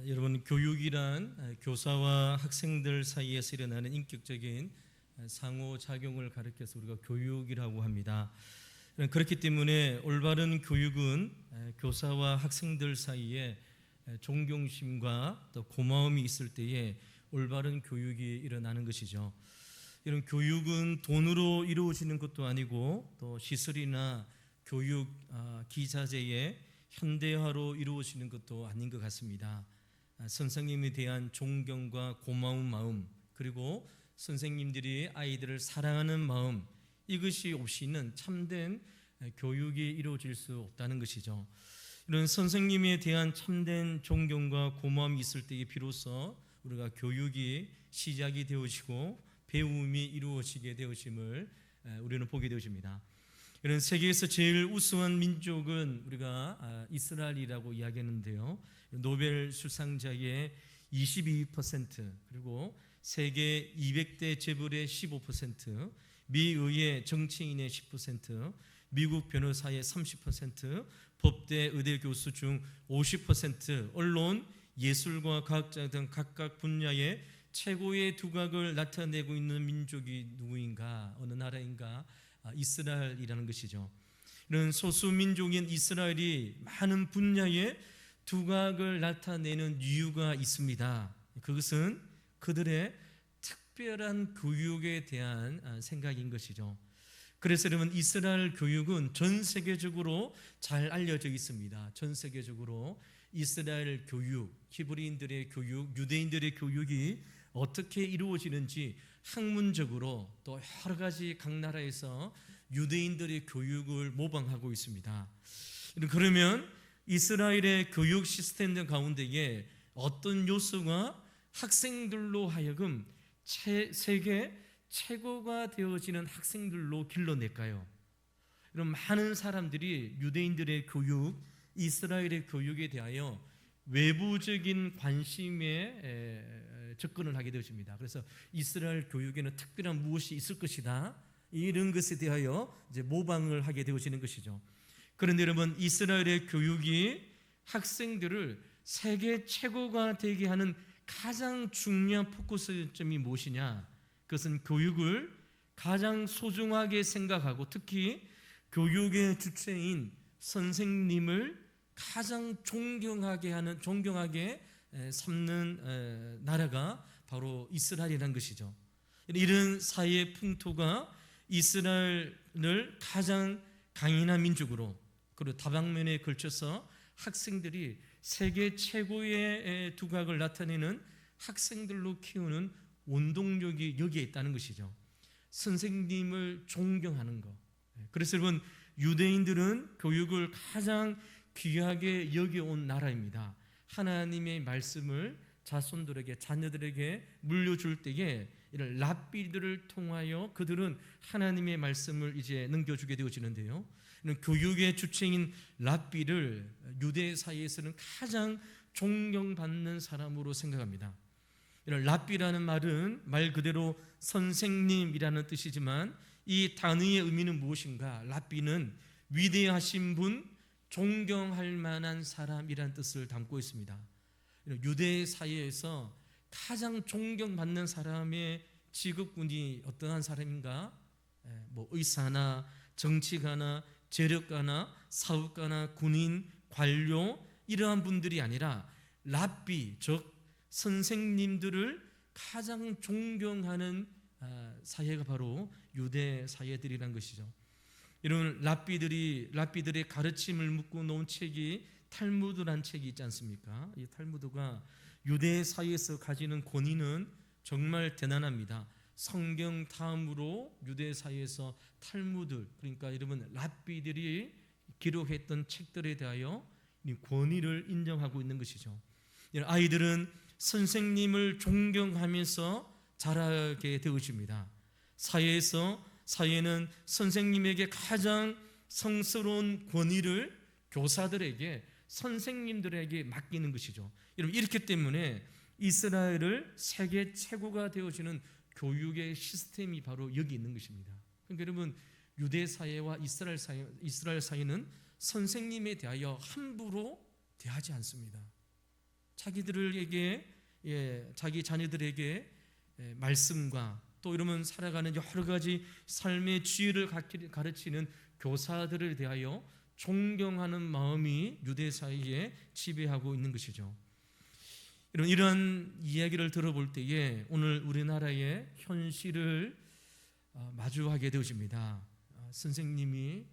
여러분, 교육이란 교사와 학생들 사이에서 일어나는 인격적인 상호작용을 가리켜서 우리가 교육이라고 합니다. 그렇기 때문에 올바른 교육은 교사와 학생들 사이에 존경심과 또 고마움이 있을 때에 올바른 교육이 일어나는 것이죠. 이런 교육은 돈으로 이루어지는 것도 아니고 또 시설이나 교육 기자재의 현대화로 이루어지는 것도 아닌 것 같습니다. 선생님에 대한 존경과 고마운 마음, 그리고 선생님들이 아이들을 사랑하는 마음, 이것이 없이는 참된 교육이 이루어질 수 없다는 것이죠. 이런 선생님에 대한 참된 존경과 고마움이 있을 때에 비로소 우리가 교육이 시작이 되어지고 배움이 이루어지게 되어짐을 우리는 보게 되어집니다. 이런 세계에서 제일 우수한 민족은 우리가 이스라엘이라고 이야기하는데요. 노벨 수상자의 22%, 그리고 세계 200대 재벌의 15%, 미 의회 정치인의 10%, 미국 변호사의 30%, 법대 의대 교수 중 50%, 언론, 예술과 과학자 등 각각 분야의 최고의 두각을 나타내고 있는 민족이 누구인가, 어느 나라인가? 이스라엘이라는 것이죠. 이런 소수민족인 이스라엘이 많은 분야의 두각을 나타내는 이유가 있습니다. 그것은 그들의 특별한 교육에 대한 생각인 것이죠. 그래서 여러분, 이스라엘 교육은 전 세계적으로 잘 알려져 있습니다. 전 세계적으로 이스라엘 교육, 히브리인들의 교육, 유대인들의 교육이 어떻게 이루어지는지 학문적으로 또 여러 가지 각 나라에서 유대인들의 교육을 모방하고 있습니다. 그러면 이스라엘의 교육 시스템 가운데에 어떤 요소가 학생들로 하여금 세계 최고가 되어지는 학생들로 길러낼까요? 이런 많은 사람들이 유대인들의 교육, 이스라엘의 교육에 대하여 외부적인 관심에 접근을 하게 되어집니다. 그래서 이스라엘 교육에는 특별한 무엇이 있을 것이다, 이런 것에 대하여 이제 모방을 하게 되어지는 것이죠. 그런데 여러분, 이스라엘의 교육이 학생들을 세계 최고가 되게 하는 가장 중요한 포커스점이 무엇이냐? 그것은 교육을 가장 소중하게 생각하고 특히 교육의 주체인 선생님을 가장 존경하게 삼는 나라가 바로 이스라엘이라는 것이죠. 이런 사회의 풍토가 이스라엘을 가장 강인한 민족으로, 그리고 다방면에 걸쳐서 학생들이 세계 최고의 두각을 나타내는 학생들로 키우는 원동력이 여기에 있다는 것이죠. 선생님을 존경하는 것. 그래서 여러분, 유대인들은 교육을 가장 귀하게 여겨온 나라입니다. 하나님의 말씀을 자손들에게, 자녀들에게 물려줄 때에 이런 랍비들을 통하여 그들은 하나님의 말씀을 이제 넘겨주게 되어지는데요. 이런 교육의 주체인 랍비를 유대 사이에서는 가장 존경받는 사람으로 생각합니다. 이런 랍비라는 말은 말 그대로 선생님이라는 뜻이지만 이 단어의 의미는 무엇인가? 랍비는 위대하신 분, 존경할 만한 사람이라는 뜻을 담고 있습니다. 유대 사회에서 가장 존경받는 사람의 직업군이 어떠한 사람인가? 의사나 정치가나 재력가나 사업가나 군인, 관료, 이러한 분들이 아니라 랍비, 즉 선생님들을 가장 존경하는 사회가 바로 유대 사회들이란 것이죠. 이런 랍비들의 가르침을 묻고 놓은 책이 탈무드란 책이 있지 않습니까? 이 탈무드가 유대 사회에서 가지는 권위는 정말 대단합니다. 성경 다음으로 유대 사회에서 탈무드, 그러니까 여러분 랍비들이 기록했던 책들에 대하여 권위를 인정하고 있는 것이죠. 아이들은 선생님을 존경하면서 자라게 되어집니다. 사회는 선생님에게 가장 성스러운 권위를 교사들에게, 선생님들에게 맡기는 것이죠. 여러분, 이렇기 때문에 이스라엘을 세계 최고가 되어지는 교육의 시스템이 바로 여기 있는 것입니다. 그러니까 여러분, 유대 사회와 이스라엘 사회는 선생님에 대하여 함부로 대하지 않습니다. 자기들에게 자기 자녀들에게 말씀과 또 이러면 살아가는 여러 가지 삶의 지혜를 가르치는 교사들에 대하여 존경하는 마음이 유대 사회에 지배하고 있는 것이죠. 이런 이야기를 들어볼 때에 오늘 우리나라의 현실을 마주하게 되어집니다. 선생님이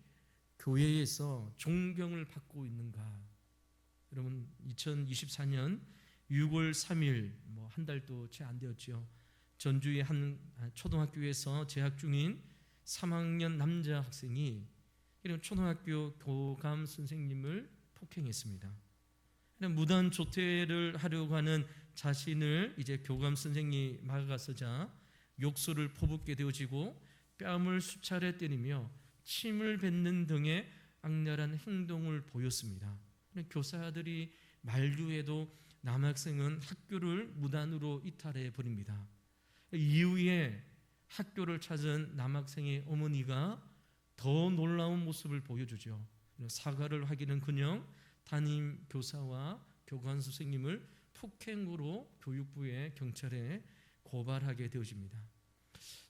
교회에서 존경을 받고 있는가? 여러분 2024년 6월 3일 한 달도 채 안 되었죠. 전주의 한 초등학교에서 재학 중인 3학년 남자 학생이 이런 초등학교 교감 선생님을 폭행했습니다. 무단 조퇴를 하려고 하는 자신을 이제 교감 선생님이 막아서자 욕설을 퍼붓게 되어지고 뺨을 수차례 때리며 침을 뱉는 등의 악랄한 행동을 보였습니다. 교사들이 만류해도 남학생은 학교를 무단으로 이탈해 버립니다. 이후에 학교를 찾은 남학생의 어머니가 더 놀라운 모습을 보여주죠. 사과를 하기는커녕 담임 교사와 교관 선생님을 폭행으로 교육부에 경찰에 고발하게 되어집니다.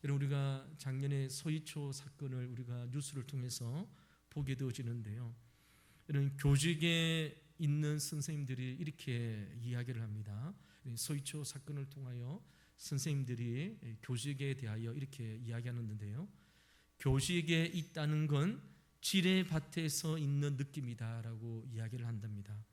여러분 우리가 작년에 서희초 사건을 우리가 뉴스를 통해서 보게 되어지는데요. 이런 교직에 있는 선생님들이 이렇게 이야기를 합니다. 서희초 사건을 통하여 선생님들이 교직에 대하여 이렇게 이야기하는데요. 교직에 있다는 건 지뢰밭에서 있는 느낌이다라고 이야기를 한답니다.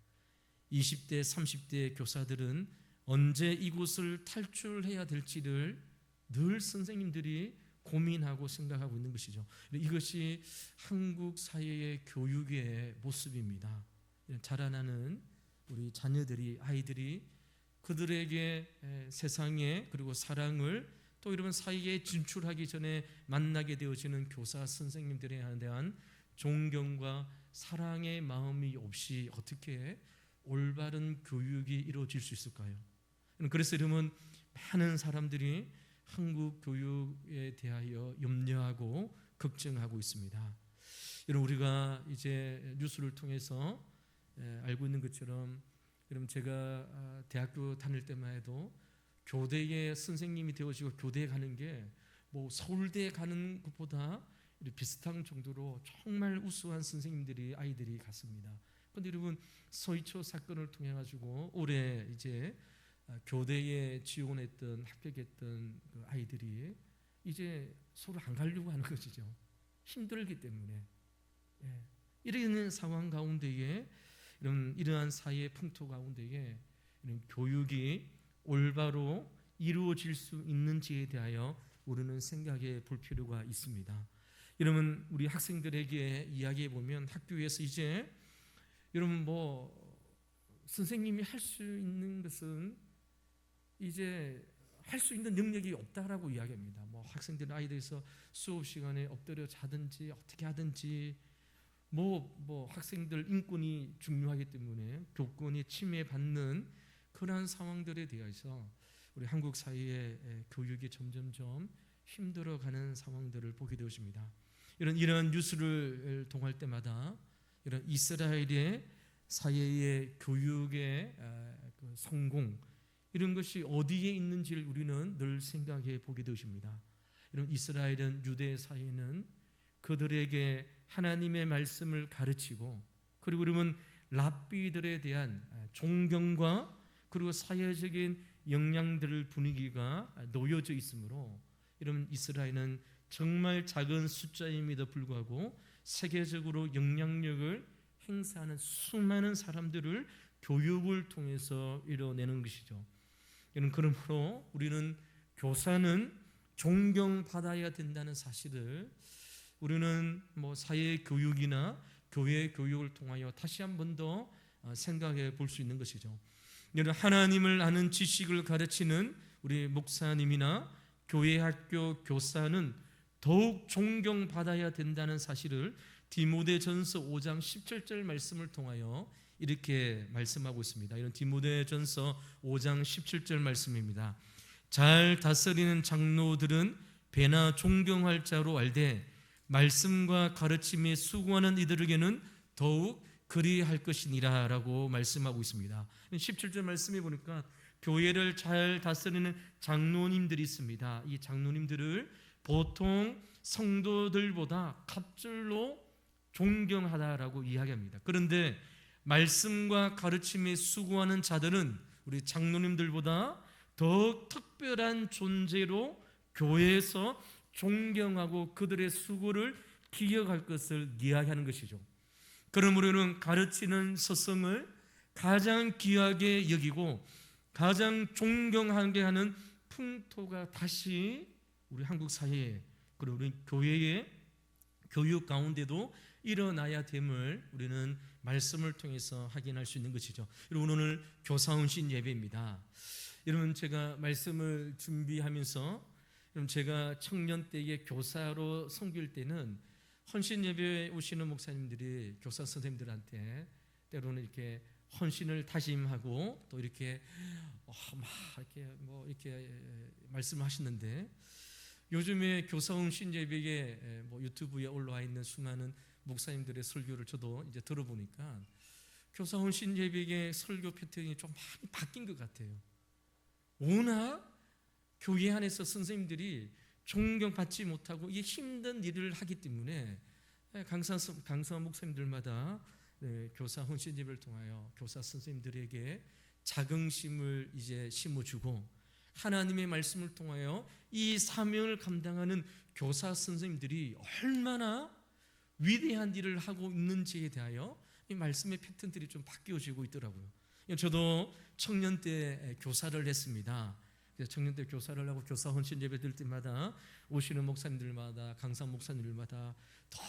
20대, 30대 교사들은 언제 이곳을 탈출해야 될지를 늘 선생님들이 고민하고 생각하고 있는 것이죠. 이것이 한국 사회의 교육의 모습입니다. 자라나는 우리 자녀들이, 아이들이 그들에게 세상에 그리고 사랑을 또 이런 사회에 진출하기 전에 만나게 되어지는 교사 선생님들에 대한 존경과 사랑의 마음이 없이 어떻게 올바른 교육이 이루어질 수 있을까요? 그래서 여러분 많은 사람들이 한국 교육에 대하여 염려하고 걱정하고 있습니다. 여러분 우리가 이제 뉴스를 통해서 알고 있는 것처럼 여러분 제가 대학교 다닐 때만 해도 교대의 선생님이 되어지고 교대에 가는 게 뭐 서울대에 가는 것보다 비슷한 정도로 정말 우수한 선생님들이 아이들이 갔습니다. 그런데 여러분 서희초 사건을 통해 가지고 올해 이제 교대에 지원했던 합격했던 그 아이들이 이제 서로 안 가려고 하는 것이죠. 힘들기 때문에. 이런 상황 가운데에 이러한 사회의 풍토 가운데에 이런 교육이 올바로 이루어질 수 있는지에 대하여 우리는 생각해 볼 필요가 있습니다. 여러분 우리 학생들에게 이야기해 보면 학교에서 이제 여러분 선생님이 할 수 있는 것은 이제 할 수 있는 능력이 없다라고 이야기합니다. 학생들 아이들에서 수업 시간에 엎드려 자든지 어떻게 하든지 학생들 인권이 중요하기 때문에 교권이 침해받는 그러한 상황들에 대해서 우리 한국 사회의 교육이 점점점 힘들어가는 상황들을 보게 되어집니다. 이런 뉴스를 통할 때마다 이런 이스라엘의 사회의 교육의 성공 이런 것이 어디에 있는지를 우리는 늘 생각해 보게 되십니다. 이런 이스라엘은 유대 사회는 그들에게 하나님의 말씀을 가르치고 그리고 그러면 랍비들에 대한 존경과 그리고 사회적인 역량들 분위기가 놓여져 있으므로 이런 이스라엘은 정말 작은 숫자임에도 불구하고 세계적으로 영향력을 행사하는 수많은 사람들을 교육을 통해서 이뤄내는 것이죠. 그러므로 우리는 교사는 존경받아야 된다는 사실을 우리는 사회 교육이나 교회 교육을 통하여 다시 한 번 더 생각해 볼 수 있는 것이죠. 하나님을 아는 지식을 가르치는 우리 목사님이나 교회 학교 교사는 더욱 존경받아야 된다는 사실을 디모데전서 5장 17절 말씀을 통하여 이렇게 말씀하고 있습니다. 이런 디모데전서 5장 17절 말씀입니다. 잘 다스리는 장로들은 배나 존경할 자로 알되 말씀과 가르침에 수고하는 이들에게는 더욱 그리할 것이니라 라고 말씀하고 있습니다. 17절 말씀해 보니까 교회를 잘 다스리는 장로님들이 있습니다. 이 장로님들을 보통 성도들보다 갑절로 존경하다라고 이야기합니다. 그런데 말씀과 가르침에 수고하는 자들은 우리 장로님들보다 더 특별한 존재로 교회에서 존경하고 그들의 수고를 기억할 것을 이야기하는 것이죠. 그러므로는 가르치는 스승을 가장 귀하게 여기고 가장 존경하게 하는 풍토가 다시 우리 한국 사회에 그리고 우리 교회의 교육 가운데도 일어나야 됨을 우리는 말씀을 통해서 확인할 수 있는 것이죠. 여러분, 오늘 교사헌신 예배입니다. 여러분, 제가 말씀을 준비하면서 여러분, 제가 청년 때에 교사로 섬길 때는 헌신 예배에 오시는 목사님들이 교사 선생님들한테 때로는 이렇게 헌신을 다짐하고 또 이렇게 이렇게 말씀하시는데, 요즘에 교사 헌신 예배에 유튜브에 올라와 있는 수많은 목사님들의 설교를 저도 이제 들어보니까 교사 헌신 예배의 설교 패턴이 좀 많이 바뀐 것 같아요. 워낙 교회 안에서 선생님들이 존경받지 못하고 이 힘든 일을 하기 때문에 강사 목사님들마다 교사 헌신 예배를 통하여 교사 선생님들에게 자긍심을 이제 심어주고 하나님의 말씀을 통하여 이 사명을 감당하는 교사 선생님들이 얼마나 위대한 일을 하고 있는지에 대하여 이 말씀의 패턴들이 좀 바뀌어지고 있더라고요. 저도 청년 때 교사를 했습니다. 청년 때 교사를 하고 교사 헌신 예배 드릴 때마다 오시는 목사님들마다 강사 목사님들마다 더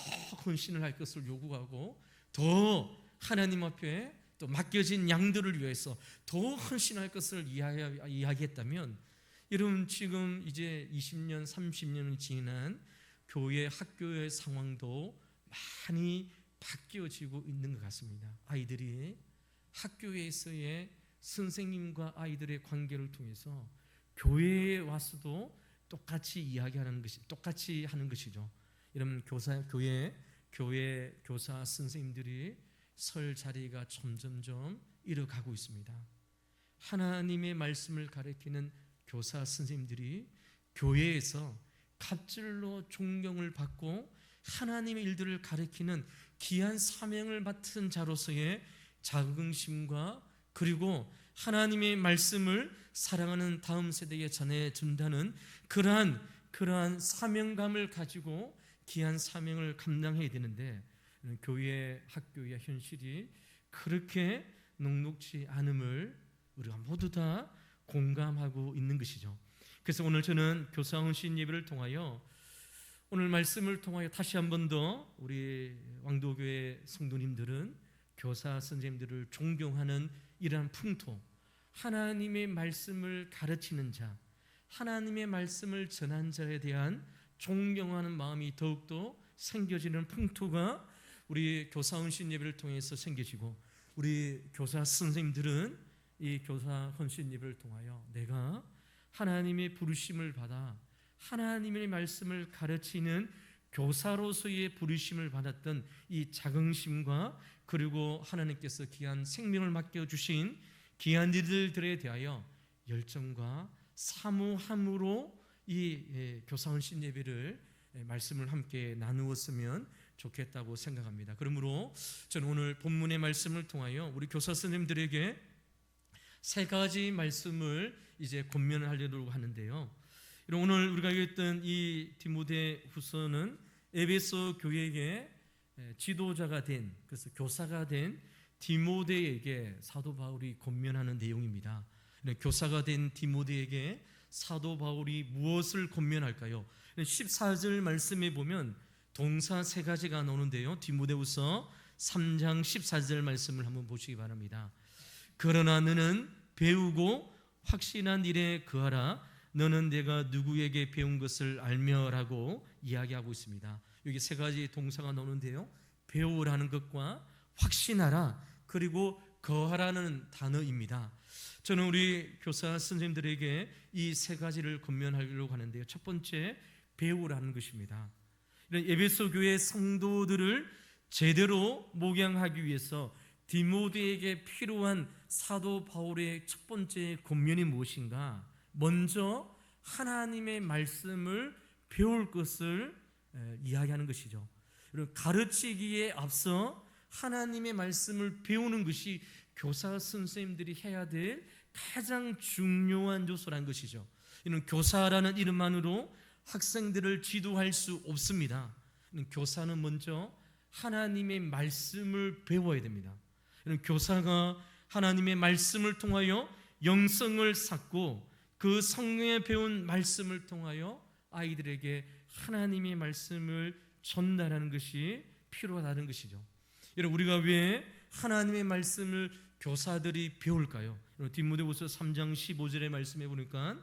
헌신을 할 것을 요구하고 더 하나님 앞에 또 맡겨진 양들을 위해서 더 헌신할 것을 이야기했다면, 여러분 지금 이제 20년 30년이 지난 교회 학교의 상황도 많이 바뀌어지고 있는 것 같습니다. 아이들이 학교에서의 선생님과 아이들의 관계를 통해서 교회에 와서도 똑같이 이야기하는 것이 똑같이 하는 것이죠. 여러분, 교회 교사 선생님들이 설 자리가 점점점 잃어가고 있습니다. 하나님의 말씀을 가르치는 교사 선생님들이 교회에서 갑절로 존경을 받고 하나님의 일들을 가르치는 귀한 사명을 맡은 자로서의 자긍심과 그리고 하나님의 말씀을 사랑하는 다음 세대에 전해준다는 그러한 사명감을 가지고 귀한 사명을 감당해야 되는데, 교회 학교의 현실이 그렇게 녹록지 않음을 우리가 모두 다 공감하고 있는 것이죠. 그래서 오늘 저는 교사 헌신 예배를 통하여 오늘 말씀을 통하여 다시 한 번 더 우리 왕도교회 성도님들은 교사 선생님들을 존경하는 이러한 풍토, 하나님의 말씀을 가르치는 자, 하나님의 말씀을 전한 자에 대한 존경하는 마음이 더욱더 생겨지는 풍토가 우리 교사 헌신 예배를 통해서 생겨지고, 우리 교사 선생님들은 이 교사 헌신 예배를 통하여 내가 하나님의 부르심을 받아 하나님의 말씀을 가르치는 교사로서의 부르심을 받았던 이 자긍심과 그리고 하나님께서 귀한 생명을 맡겨주신 귀한 이들에 대하여 열정과 사모함으로 이 교사 헌신 예배를 말씀을 함께 나누었으면 좋겠다고 생각합니다. 그러므로 저는 오늘 본문의 말씀을 통하여 우리 교사 선생님들에게 세 가지 말씀을 이제 권면하려고 하는데요. 오늘 우리가 읽었던 이 디모데후서는 에베소 교회의 지도자가 된, 그래서 교사가 된 디모데에게 사도 바울이 권면하는 내용입니다. 교사가 된 디모데에게 사도 바울이 무엇을 권면할까요? 14절 말씀에 보면 동사 세 가지가 나오는데요. 디모데후서 3장 14절 말씀을 한번 보시기 바랍니다. 그러나 너는 배우고 확신한 일에 거하라. 너는 내가 누구에게 배운 것을 알며라고 이야기하고 있습니다. 여기 세 가지 동사가 나오는데요. 배우라는 것과 확신하라 그리고 거하라는 단어입니다. 저는 우리 교사 선생님들에게 이 세 가지를 권면하려고 하는데요. 첫 번째, 배우라는 것입니다. 이런 에베소 교회 성도들을 제대로 목양하기 위해서 디모데에게 필요한 사도 바울의 첫 번째 권면이 무엇인가? 먼저 하나님의 말씀을 배울 것을 이야기하는 것이죠. 가르치기에 앞서 하나님의 말씀을 배우는 것이 교사 선생님들이 해야 될 가장 중요한 요소란 것이죠. 이는 교사라는 이름만으로 학생들을 지도할 수 없습니다. 교사는 먼저 하나님의 말씀을 배워야 됩니다. 교사가 하나님의 말씀을 통하여 영성을 쌓고 그 성경에 배운 말씀을 통하여 아이들에게 하나님의 말씀을 전달하는 것이 필요하다는 것이죠. 여러분, 우리가 왜 하나님의 말씀을 교사들이 배울까요? 디모데후서 3장 15절의 말씀에 보니까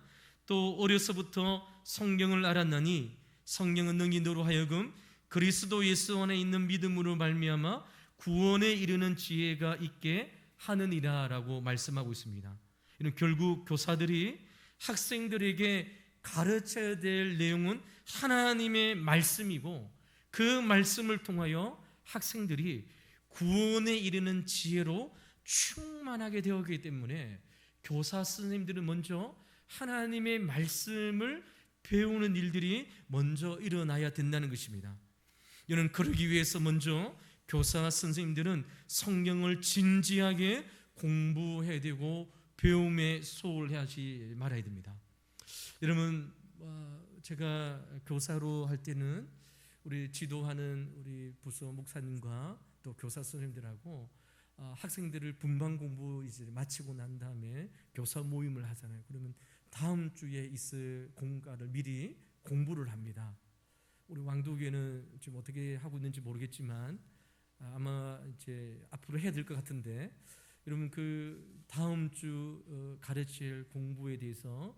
또 어려서부터 성경을 알았나니 성경은 능히 너로 하여금 그리스도 예수 안에 있는 믿음으로 말미암아 구원에 이르는 지혜가 있게 하느니라 라고 말씀하고 있습니다. 이는 결국 교사들이 학생들에게 가르쳐야 될 내용은 하나님의 말씀이고 그 말씀을 통하여 학생들이 구원에 이르는 지혜로 충만하게 되었기 때문에 교사 선생님들은 먼저 하나님의 말씀을 배우는 일들이 먼저 일어나야 된다는 것입니다. 이는 그러기 위해서 먼저 교사 선생님들은 성경을 진지하게 공부해야 되고 배움에 소홀하지 말아야 됩니다. 여러분, 제가 교사로 할 때는 우리 지도하는 우리 부서 목사님과 또 교사 선생님들하고 학생들을 분반 공부 이제 마치고 난 다음에 교사 모임을 하잖아요. 그러면 다음 주에 있을 공과를 미리 공부를 합니다. 우리 왕도교회는 지금 어떻게 하고 있는지 모르겠지만 아마 이제 앞으로 해야 될 것 같은데, 여러분 그 다음 주 가르칠 공부에 대해서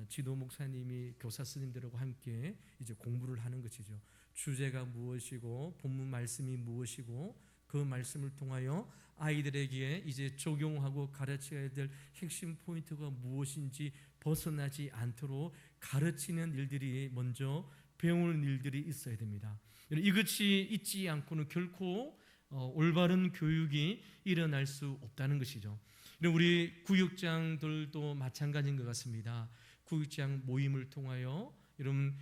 지도 목사님이 교사 스님들하고 함께 이제 공부를 하는 것이죠. 주제가 무엇이고 본문 말씀이 무엇이고 그 말씀을 통하여 아이들에게 이제 적용하고 가르쳐야 될 핵심 포인트가 무엇인지 벗어나지 않도록 가르치는 일들이 먼저 배우는 일들이 있어야 됩니다. 이것이 있지 않고는 결코 올바른 교육이 일어날 수 없다는 것이죠. 우리 구역장들도 마찬가지인 것 같습니다. 구역장 모임을 통하여 여러분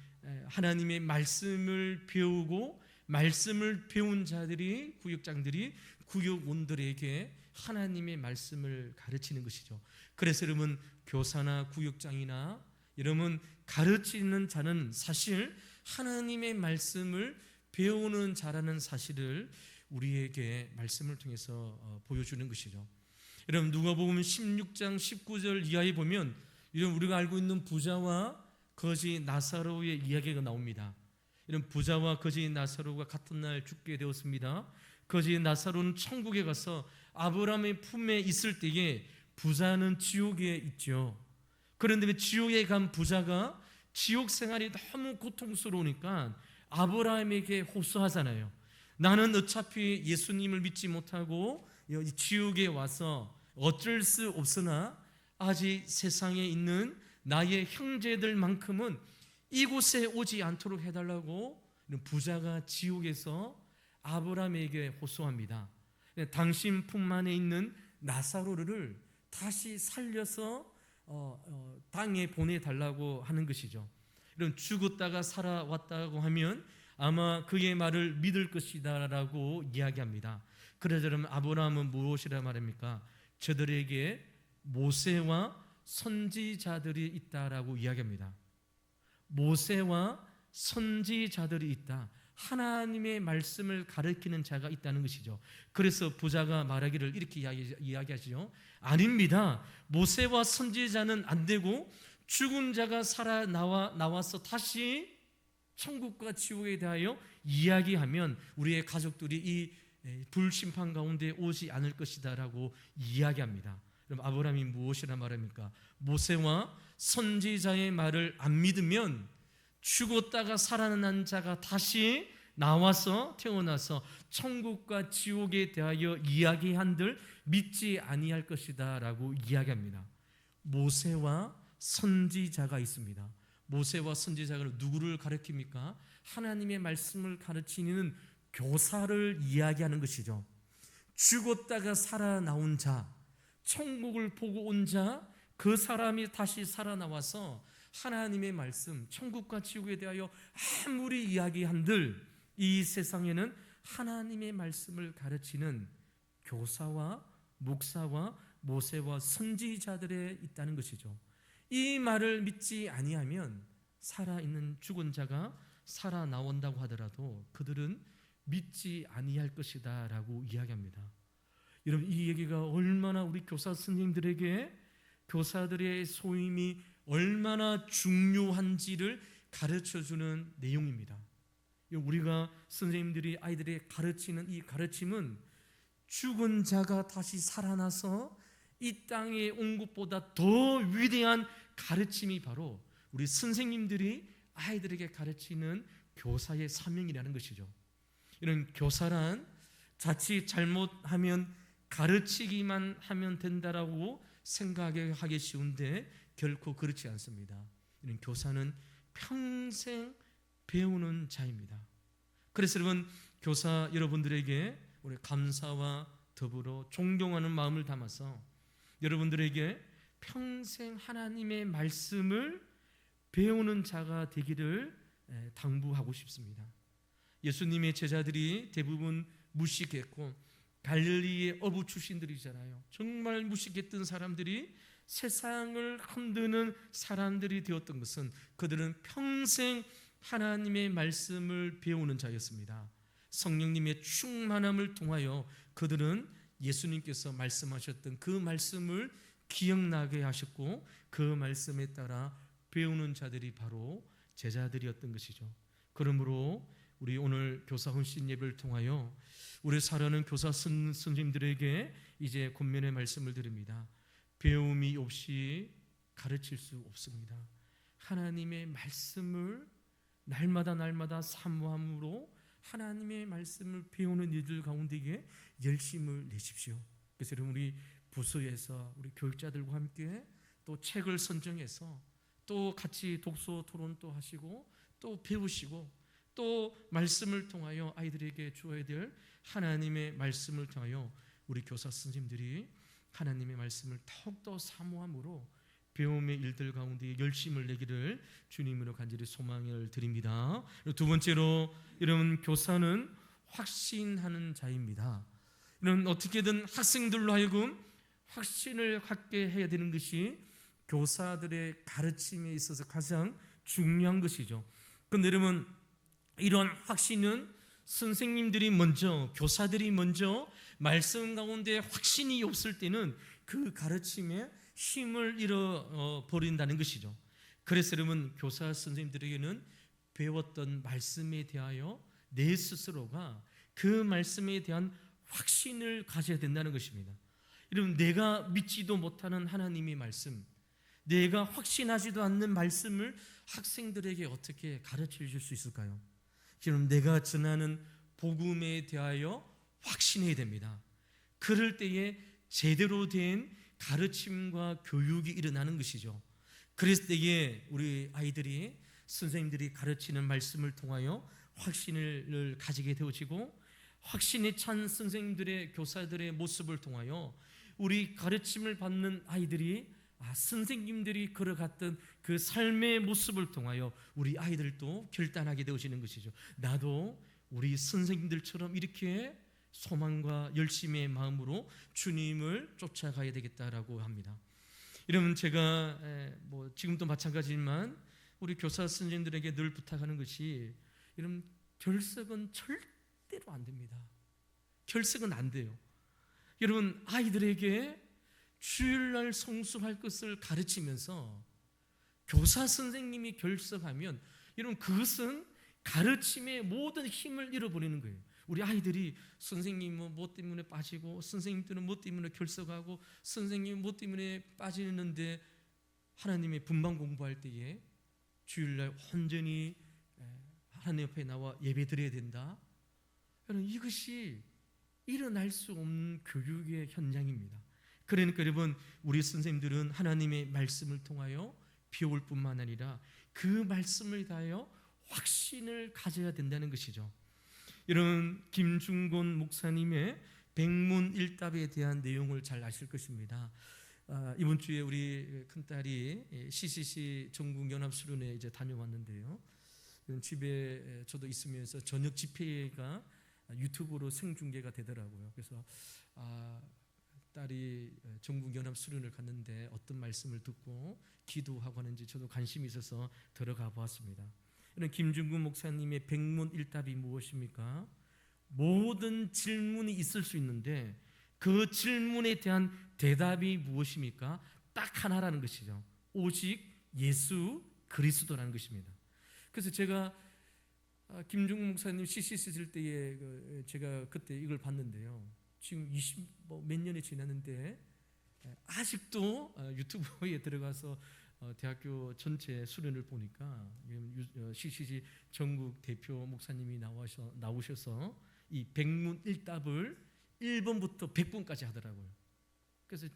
하나님의 말씀을 배우고 말씀을 배운 자들이 구역장들이 구역원들에게 하나님의 말씀을 가르치는 것이죠. 그래서 여러분 교사나 구역장이나 여러분 가르치는 자는 사실 하나님의 말씀을 배우는 자라는 사실을 우리에게 말씀을 통해서 보여주는 것이죠. 여러분 누가복음 16장 19절 이하에 보면 이런 우리가 알고 있는 부자와 거지 나사로의 이야기가 나옵니다. 이런 부자와 거지 나사로가 같은 날 죽게 되었습니다. 거지 나사로는 천국에 가서 아브라함의 품에 있을 때에 부자는 지옥에 있죠. 그런데 지옥에 간 부자가 지옥 생활이 너무 고통스러우니까 아브라함에게 호소하잖아요. 나는 어차피 예수님을 믿지 못하고 지옥에 와서 어쩔 수 없으나 아직 세상에 있는 나의 형제들만큼은 이곳에 오지 않도록 해달라고 부자가 지옥에서 아브라함에게 호소합니다. 당신 품 안에 있는 나사로를 다시 살려서 땅에 보내달라고 하는 것이죠. 이런 죽었다가 살아왔다고 하면 아마 그의 말을 믿을 것이다 라고 이야기합니다. 그래서 여러분 아브라함은 무엇이라 말합니까? 저들에게 모세와 선지자들이 있다라고 이야기합니다. 모세와 선지자들이 있다. 하나님의 말씀을 가르치는 자가 있다는 것이죠. 그래서 부자가 말하기를 이렇게 이야기하시죠. 아닙니다. 모세와 선지자는 안 되고 죽은 자가 나와서 다시 천국과 지옥에 대하여 이야기하면 우리의 가족들이 이 불심판 가운데 오지 않을 것이다 라고 이야기합니다. 그럼 아브라함이 무엇이라 말합니까? 모세와 선지자의 말을 안 믿으면 죽었다가 살아난 자가 다시 나와서 태어나서 천국과 지옥에 대하여 이야기한들 믿지 아니할 것이다 라고 이야기합니다. 모세와 선지자가 있습니다. 모세와 선지자가 누구를 가르칩니까? 하나님의 말씀을 가르치는 교사를 이야기하는 것이죠. 죽었다가 살아나온 자, 천국을 보고 온 자, 그 사람이 다시 살아나와서 하나님의 말씀, 천국과 지옥에 대하여 아무리 이야기한들 이 세상에는 하나님의 말씀을 가르치는 교사와 목사와 모세와 선지자들에 있다는 것이죠. 이 말을 믿지 아니하면 살아있는 죽은 자가 살아나온다고 하더라도 그들은 믿지 아니할 것이다 라고 이야기합니다. 여러분, 이 얘기가 얼마나 우리 교사 스님들에게 교사들의 소임이 얼마나 중요한지를 가르쳐주는 내용입니다. 우리가 선생님들이 아이들에게 가르치는 이 가르침은 죽은 자가 다시 살아나서 이 땅에 온 것보다 더 위대한 가르침이 바로 우리 선생님들이 아이들에게 가르치는 교사의 사명이라는 것이죠. 이런 교사란 자칫 잘못하면 가르치기만 하면 된다라고 생각하기 쉬운데 결코 그렇지 않습니다. 이런 교사는 평생 배우는 자입니다. 그래서 여러분, 교사 여러분들에게 우리 감사와 더불어 존경하는 마음을 담아서 여러분들에게 평생 하나님의 말씀을 배우는 자가 되기를 당부하고 싶습니다. 예수님의 제자들이 대부분 무식했고 갈릴리의 어부 출신들이잖아요. 정말 무식했던 사람들이 세상을 흔드는 사람들이 되었던 것은 그들은 평생 하나님의 말씀을 배우는 자였습니다. 성령님의 충만함을 통하여 그들은 예수님께서 말씀하셨던 그 말씀을 기억나게 하셨고 그 말씀에 따라 배우는 자들이 바로 제자들이었던 것이죠. 그러므로 우리 오늘 교사 헌신 예배를 통하여 우리 사랑하는 교사 선생님들에게 이제 권면의 말씀을 드립니다. 배움이 없이 가르칠 수 없습니다. 하나님의 말씀을 날마다 사모함으로 하나님의 말씀을 배우는 이들 가운데에 열심을 내십시오. 그래서 여러분, 우리 부서에서 우리 교육자들과 함께 또 책을 선정해서 또 같이 독서 토론도 하시고 또 배우시고 또 말씀을 통하여 아이들에게 주어야 될 하나님의 말씀을 통하여 우리 교사 선생님들이 하나님의 말씀을 더욱더 사모함으로 배움의 일들 가운데 열심을 내기를 주님으로 간절히 소망을 드립니다. 두 번째로, 여러분, 교사는 확신하는 자입니다. 이런 어떻게든 학생들로 하여금 확신을 갖게 해야 되는 것이 교사들의 가르침에 있어서 가장 중요한 것이죠. 그런데 여러분, 이런 확신은 선생님들이 먼저, 교사들이 먼저 말씀 가운데 확신이 없을 때는 그 가르침에 힘을 잃어버린다는 것이죠. 그래서 여러분, 교사 선생님들에게는 배웠던 말씀에 대하여 내 스스로가 그 말씀에 대한 확신을 가져야 된다는 것입니다. 여러분, 내가 믿지도 못하는 하나님의 말씀, 내가 확신하지도 않는 말씀을 학생들에게 어떻게 가르쳐 줄 수 있을까요? 여러분, 내가 전하는 복음에 대하여 확신해야 됩니다. 그럴 때에 제대로 된 가르침과 교육이 일어나는 것이죠. 그랬을 때에 우리 아이들이 선생님들이 가르치는 말씀을 통하여 확신을 가지게 되어지고, 확신에 찬 선생님들의, 교사들의 모습을 통하여 우리 가르침을 받는 아이들이 선생님들이 걸어갔던 그 삶의 모습을 통하여 우리 아이들도 결단하게 되어지는 것이죠. 나도 우리 선생님들처럼 이렇게 소망과 열심의 마음으로 주님을 쫓아가야 되겠다라고 합니다. 여러분, 제가 지금도 마찬가지지만 우리 교사 선생님들에게 늘 부탁하는 것이, 여러분, 결석은 절대로 안 됩니다. 결석은 안 돼요. 여러분, 아이들에게 주일날 성수할 것을 가르치면서 교사 선생님이 결석하면, 여러분, 그것은 가르침의 모든 힘을 잃어버리는 거예요. 우리 아이들이 선생님은 뭐 때문에 빠지고, 선생님들은 뭐 때문에 결석하고, 선생님은 뭐 때문에 빠지는데 하나님의 분방 공부할 때에 주일날 온전히 하나님 앞에 나와 예배 드려야 된다. 여러분, 이것이 일어날 수 없는 교육의 현장입니다. 그러니까 여러분, 우리 선생님들은 하나님의 말씀을 통하여 배울 뿐만 아니라 그 말씀을 다하여 확신을 가져야 된다는 것이죠. 이런 김중곤 목사님의 백문일답에 대한 내용을 잘 아실 것입니다. 이번 주에 우리 큰딸이 CCC 전국연합수련회 이제 다녀왔는데요. 집에 저도 있으면서 저녁 집회가 유튜브로 생중계가 되더라고요. 그래서 딸이 전국연합수련을 갔는데 어떤 말씀을 듣고 기도하고 하는지 저도 관심이 있어서 들어가 보았습니다. 이런 김중근 목사님의 백문일답이 무엇입니까? 모든 질문이 있을 수 있는데 그 질문에 대한 대답이 무엇입니까? 딱 하나라는 것이죠. 오직 예수 그리스도라는 것입니다. 그래서 제가 김중근 목사님 CCC 있을 때에 제가 그때 이걸 봤는데요. 지금 20몇 년이 지났는데 아직도 유튜브에 들어가서 대학교 전체 수련을 보니까 CCC 전국 대표 목사님이 나오셔서 이 백문일답을 1번부터 100번까지 하더라고요. 그래서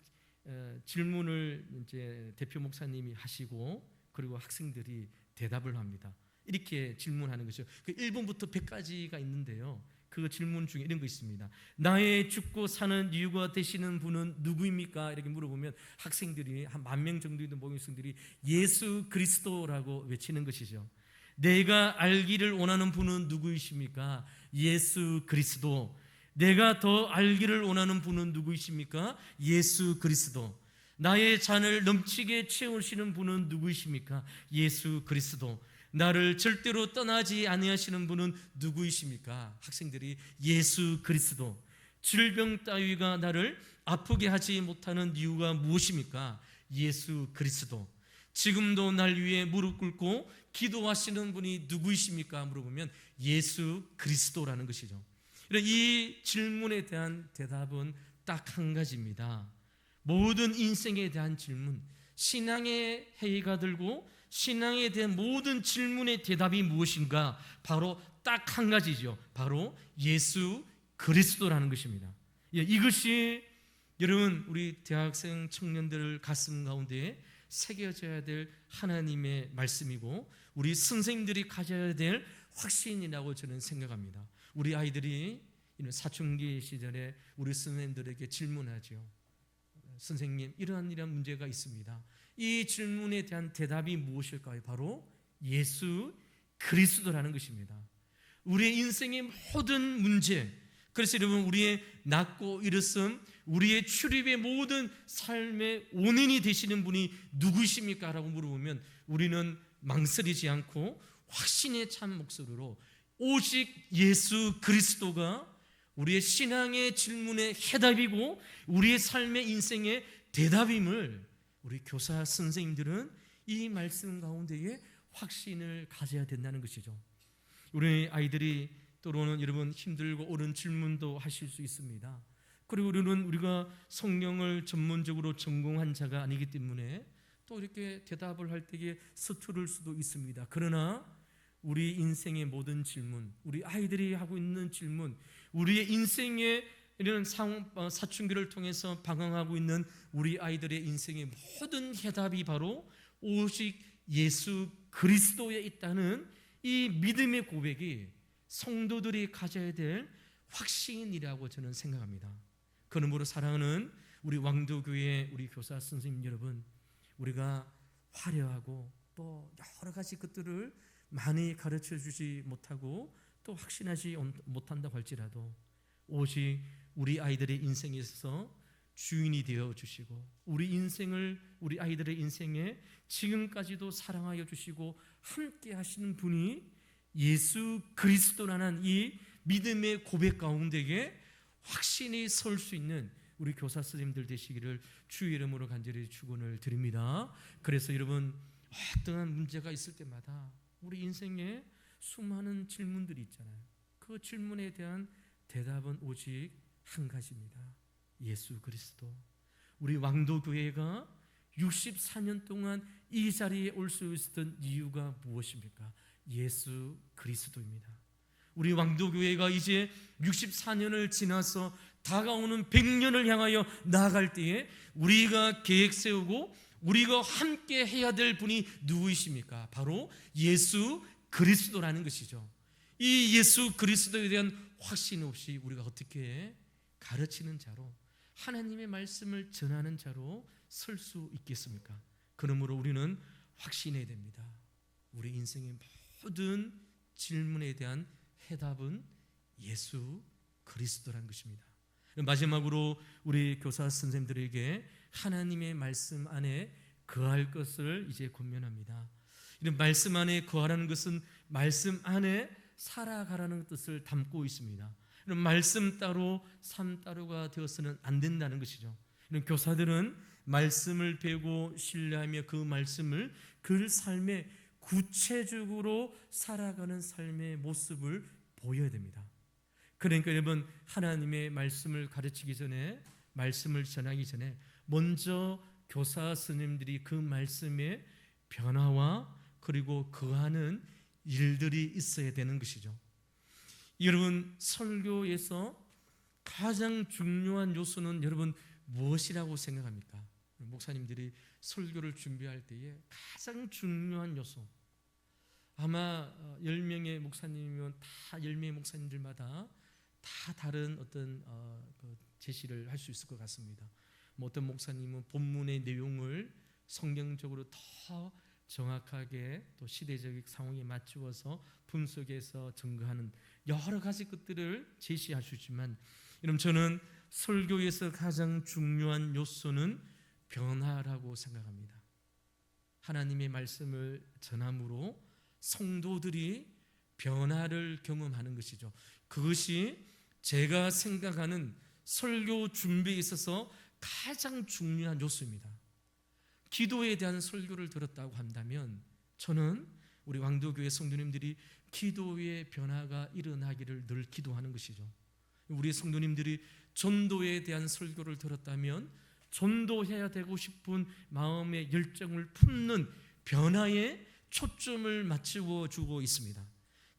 질문을 이제 대표 목사님이 하시고 그리고 학생들이 대답을 합니다. 이렇게 질문하는 것이죠. 그 1번부터 100까지가 있는데요. 그 질문 중에 이런 거 있습니다. 나의 죽고 사는 이유가 되시는 분은 누구입니까? 이렇게 물어보면 학생들이 한 10,000명 정도 있는 모임생들이 예수 그리스도라고 외치는 것이죠. 내가 알기를 원하는 분은 누구이십니까? 예수 그리스도. 내가 더 알기를 원하는 분은 누구이십니까? 예수 그리스도. 나의 잔을 넘치게 채우시는 분은 누구이십니까? 예수 그리스도. 나를 절대로 떠나지 아니하시는 분은 누구이십니까? 학생들이 예수 그리스도. 질병 따위가 나를 아프게 하지 못하는 이유가 무엇입니까? 예수 그리스도. 지금도 날 위해 무릎 꿇고 기도하시는 분이 누구이십니까? 물어보면 예수 그리스도라는 것이죠. 이 질문에 대한 대답은 딱 한 가지입니다. 모든 인생에 대한 질문, 신앙의 해이가 들고 신앙에 대한 모든 질문의 대답이 무엇인가? 바로 딱 한 가지죠. 바로 예수 그리스도라는 것입니다. 이것이 여러분 우리 대학생 청년들 가슴 가운데 새겨져야 될 하나님의 말씀이고 우리 선생님들이 가져야 될 확신이라고 저는 생각합니다. 우리 아이들이 이런 사춘기 시절에 우리 선생님들에게 질문하죠. 선생님, 이러한 문제가 있습니다. 이 질문에 대한 대답이 무엇일까요? 바로 예수 그리스도라는 것입니다. 우리의 인생의 모든 문제, 그래서 여러분 우리의 낳고 일었음, 우리의 출입의 모든 삶의 원인이 되시는 분이 누구십니까? 라고 물어보면 우리는 망설이지 않고 확신에 찬 목소리로 오직 예수 그리스도가 우리의 신앙의 질문의 해답이고 우리의 삶의 인생의 대답임을 우리 교사 선생님들은 이 말씀 가운데에 확신을 가져야 된다는 것이죠. 우리 아이들이 때로는 여러분 힘들고 옳은 질문도 하실 수 있습니다. 그리고 우리가 성경을 전문적으로 전공한 자가 아니기 때문에 또 이렇게 대답을 할 때에 서투를 수도 있습니다. 그러나 우리 인생의 모든 질문, 우리 아이들이 하고 있는 질문, 우리의 인생의 이런 사춘기를 통해서 방황하고 있는 우리 아이들의 인생의 모든 해답이 바로 오직 예수 그리스도에 있다는 이 믿음의 고백이 성도들이 가져야 될 확신이라고 저는 생각합니다. 그러므로 사랑하는 우리 왕도교회 우리 교사 선생님 여러분, 우리가 화려하고 또 여러 가지 것들을 많이 가르쳐 주지 못하고 또 확신하지 못한다고 할지라도 오직 우리 아이들의 인생에 있어서 주인이 되어 주시고 우리 아이들의 인생에 지금까지도 사랑하여 주시고 함께 하시는 분이 예수 그리스도라는 이 믿음의 고백 가운데에 확신이 설 수 있는 우리 교사 선생님들 되시기를 주의 이름으로 간절히 축원을 드립니다. 그래서 여러분 어떠한 문제가 있을 때마다 우리 인생에 수많은 질문들이 있잖아요. 그 질문에 대한 대답은 오직 한 가지입니다. 예수 그리스도. 우리 왕도교회가 64년 동안 이 자리에 올 수 있었던 이유가 무엇입니까? 예수 그리스도입니다. 우리 왕도교회가 이제 64년을 지나서 다가오는 100년을 향하여 나아갈 때에 우리가 계획 세우고 우리가 함께 해야 될 분이 누구이십니까? 바로 예수 그리스도라는 것이죠. 이 예수 그리스도에 대한 확신 없이 우리가 어떻게 가르치는 자로, 하나님의 말씀을 전하는 자로 설 수 있겠습니까? 그러므로 우리는 확신해야 됩니다. 우리 인생의 모든 질문에 대한 해답은 예수 그리스도란 것입니다. 마지막으로 우리 교사 선생님들에게 하나님의 말씀 안에 거할 것을 이제 권면합니다. 이런 말씀 안에 거하라는 것은 말씀 안에 살아가라는 뜻을 담고 있습니다. 이런 말씀 따로 삶 따로가 되어서는 안 된다는 것이죠. 이런 교사들은 말씀을 배우고 신뢰하며 그 말씀을 그 삶에 구체적으로 살아가는 삶의 모습을 보여야 됩니다. 그러니까 여러분, 하나님의 말씀을 가르치기 전에, 말씀을 전하기 전에 먼저 교사 스님들이 그 말씀의 변화와 그리고 거하는 일들이 있어야 되는 것이죠. 여러분, 설교에서 가장 중요한 요소는 여러분 무엇이라고 생각합니까? 목사님들이 설교를 준비할 때에 가장 중요한 요소, 아마 10명의 목사님이면 다 10명의 목사님들마다 다 다른 어떤 제시를 할 수 있을 것 같습니다. 어떤 목사님은 본문의 내용을 성경적으로 더 정확하게 또 시대적 상황에 맞추어서 분석해서 증거하는 여러 가지 것들을 제시할 수 있지만, 여러분, 저는 설교에서 가장 중요한 요소는 변화라고 생각합니다. 하나님의 말씀을 전함으로 성도들이 변화를 경험하는 것이죠. 그것이 제가 생각하는 설교 준비에 있어서 가장 중요한 요소입니다. 기도에 대한 설교를 들었다고 한다면 저는 우리 왕도교회 성도님들이 기도의 변화가 일어나기를 늘 기도하는 것이죠. 우리 성도님들이 전도에 대한 설교를 들었다면 전도해야 되고 싶은 마음의 열정을 품는 변화에 초점을 맞추어 주고 있습니다.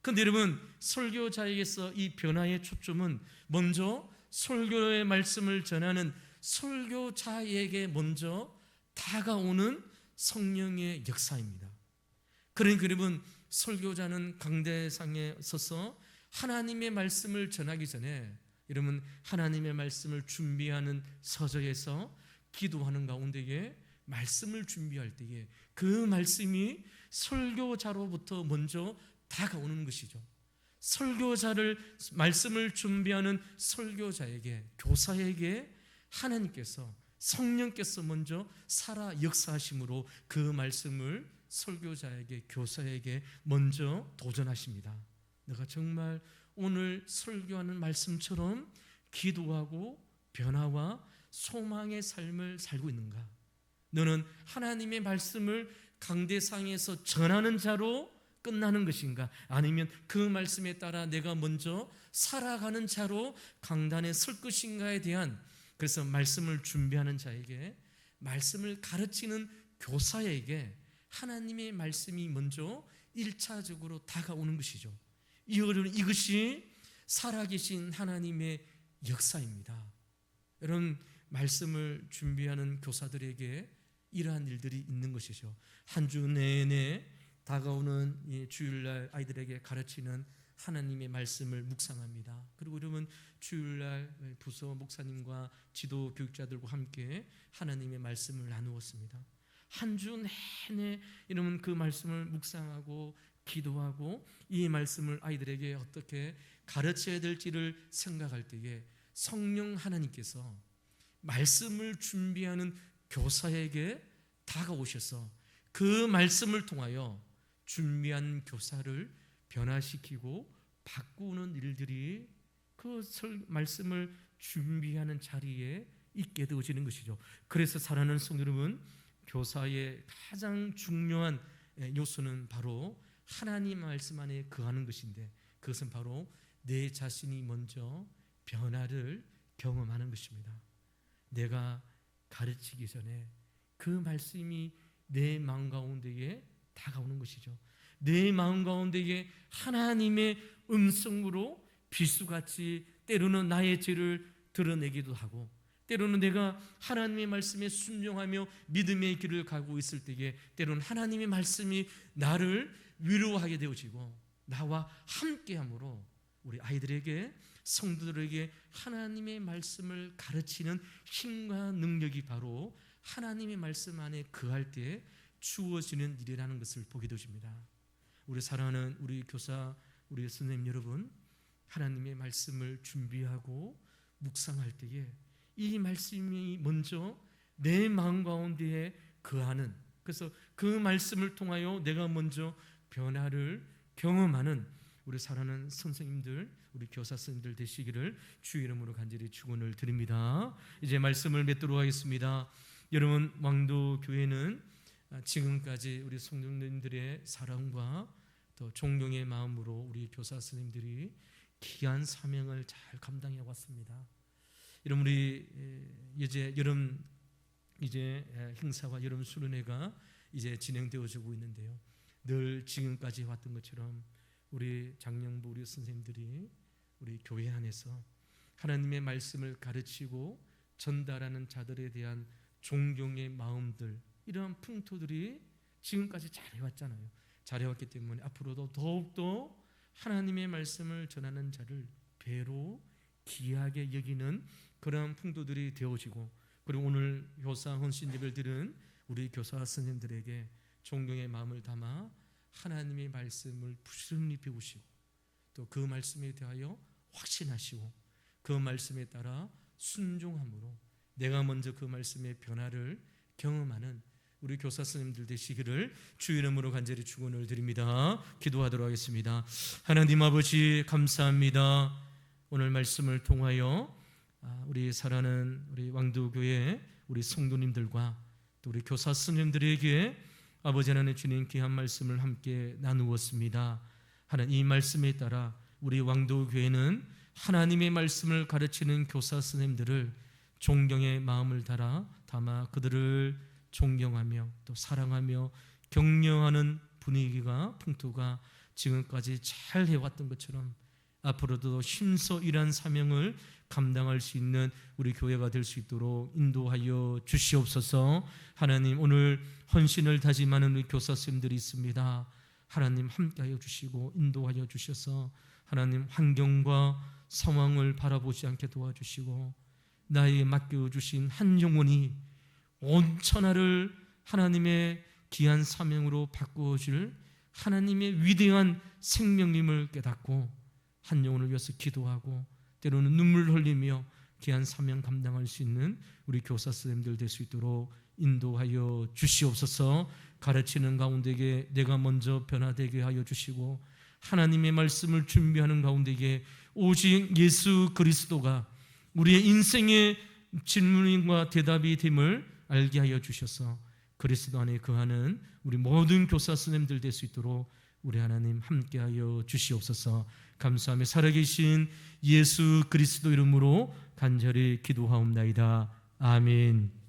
그런데 여러분, 설교자에게서 이 변화의 초점은 먼저 설교의 말씀을 전하는 설교자에게 먼저 다가오는 성령의 역사입니다. 그러니까 여러분, 설교자는 강대상에 서서 하나님의 말씀을 전하기 전에, 여러분, 하나님의 말씀을 준비하는 서적에서 기도하는 가운데에 말씀을 준비할 때에 그 말씀이 설교자로부터 먼저 다가오는 것이죠. 설교자를, 말씀을 준비하는 설교자에게, 교사에게 하나님께서, 성령께서 먼저 살아 역사하심으로 그 말씀을 설교자에게, 교사에게 먼저 도전하십니다. 내가 정말 오늘 설교하는 말씀처럼 기도하고 변화와 소망의 삶을 살고 있는가? 너는 하나님의 말씀을 강대상에서 전하는 자로 끝나는 것인가? 아니면 그 말씀에 따라 내가 먼저 살아가는 자로 강단에 설 것인가에 대한, 그래서 말씀을 준비하는 자에게, 말씀을 가르치는 교사에게 하나님의 말씀이 먼저 1차적으로 다가오는 것이죠. 이것이 살아계신 하나님의 역사입니다. 여러분, 말씀을 준비하는 교사들에게 이러한 일들이 있는 것이죠. 한 주 내내 다가오는 주일날 아이들에게 가르치는 하나님의 말씀을 묵상합니다. 그리고 여러분, 주일날 부서 목사님과 지도 교육자들과 함께 하나님의 말씀을 나누었습니다. 한 주 내내 여러분 그 말씀을 묵상하고 기도하고 이 말씀을 아이들에게 어떻게 가르쳐야 될지를 생각할 때에 성령 하나님께서 말씀을 준비하는 교사에게 다가오셔서 그 말씀을 통하여 준비한 교사를 변화시키고 바꾸는 일들이 그 말씀을 준비하는 자리에 있게 되어지는 것이죠. 그래서 사랑하는 성도 여러분, 교사의 가장 중요한 요소는 바로 하나님 말씀 안에 거하는 것인데, 그것은 바로 내 자신이 먼저 변화를 경험하는 것입니다. 내가 가르치기 전에 그 말씀이 내 마음 가운데에 다가오는 것이죠. 내 마음 가운데에 하나님의 음성으로 비수같이 때로는 나의 죄를 드러내기도 하고, 때로는 내가 하나님의 말씀에 순종하며 믿음의 길을 가고 있을 때에 때로는 하나님의 말씀이 나를 위로하게 되어지고, 나와 함께함으로 우리 아이들에게, 성도들에게 하나님의 말씀을 가르치는 힘과 능력이 바로 하나님의 말씀 안에 거할 때 주어지는 일이라는 것을 보게 되십니다. 우리 사랑하는 우리 교사, 우리 선생님 여러분, 하나님의 말씀을 준비하고 묵상할 때에 이 말씀이 먼저 내 마음 가운데에 거하는, 그래서 그 말씀을 통하여 내가 먼저 변화를 경험하는 우리 사랑하는 선생님들, 우리 교사 선생님들 되시기를 주의 이름으로 간절히 축원을 드립니다. 이제 말씀을 맺도록 하겠습니다. 여러분, 왕도교회는 지금까지 우리 성도님들의 사랑과 또 존경의 마음으로 우리 교사 선생님들이 귀한 사명을 잘 감당해 왔습니다. 여러분, 우리 이제 여름 행사와 여름 수련회가 이제 진행되어지고 있는데요. 늘 지금까지 왔던 것처럼 우리 장령부 우리 선생님들이 우리 교회 안에서 하나님의 말씀을 가르치고 전달하는 자들에 대한 존경의 마음들, 이런 풍토들이 지금까지 잘해왔잖아요. 잘해왔기 때문에 앞으로도 더욱더 하나님의 말씀을 전하는 자를 배로 귀하게 여기는 그런 풍토들이 되어지고, 그리고 오늘 교사 헌신 예배를 드린 우리 교사 선생님들에게 존경의 마음을 담아 하나님의 말씀을 부지런히 배우시고 또 그 말씀에 대하여 확신하시고 그 말씀에 따라 순종함으로 내가 먼저 그 말씀의 변화를 경험하는 우리 교사 선생님들 되시기를 주 이름으로 간절히 축원을 드립니다. 기도하도록 하겠습니다. 하나님 아버지, 감사합니다. 오늘 말씀을 통하여 우리 사랑하는 우리 왕도교회 우리 성도님들과 또 우리 교사 선생님들에게 아버지 하나님 주님 귀한 말씀을 함께 나누었습니다. 하나님, 이 말씀에 따라 우리 왕도교회는 하나님의 말씀을 가르치는 교사 선생님들을 존경의 마음을 담아 그들을 존경하며 또 사랑하며 격려하는 분위기가, 풍토가 지금까지 잘 해왔던 것처럼 앞으로도 힘써 일한 사명을 감당할 수 있는 우리 교회가 될 수 있도록 인도하여 주시옵소서. 하나님, 오늘 헌신을 다짐하는 우리 교사 선생님들이 있습니다. 하나님 함께하여 주시고 인도하여 주셔서 하나님 환경과 상황을 바라보지 않게 도와주시고 나에게 맡겨주신 한 영혼이 온 천하를 하나님의 귀한 사명으로 바꾸어줄 하나님의 위대한 생명님을 깨닫고 한 영혼을 위해서 기도하고 때로는 눈물 흘리며 귀한 사명 감당할 수 있는 우리 교사 선생님들 될 수 있도록 인도하여 주시옵소서. 가르치는 가운데에 내가 먼저 변화되게 하여 주시고 하나님의 말씀을 준비하는 가운데에 오직 예수 그리스도가 우리의 인생의 질문과 대답이 됨을 알게 하여 주셔서 그리스도 안에 거하는 우리 모든 교사 선생님들 될 수 있도록 우리 하나님 함께하여 주시옵소서. 감사하며 살아계신 예수 그리스도 이름으로 간절히 기도하옵나이다. 아멘.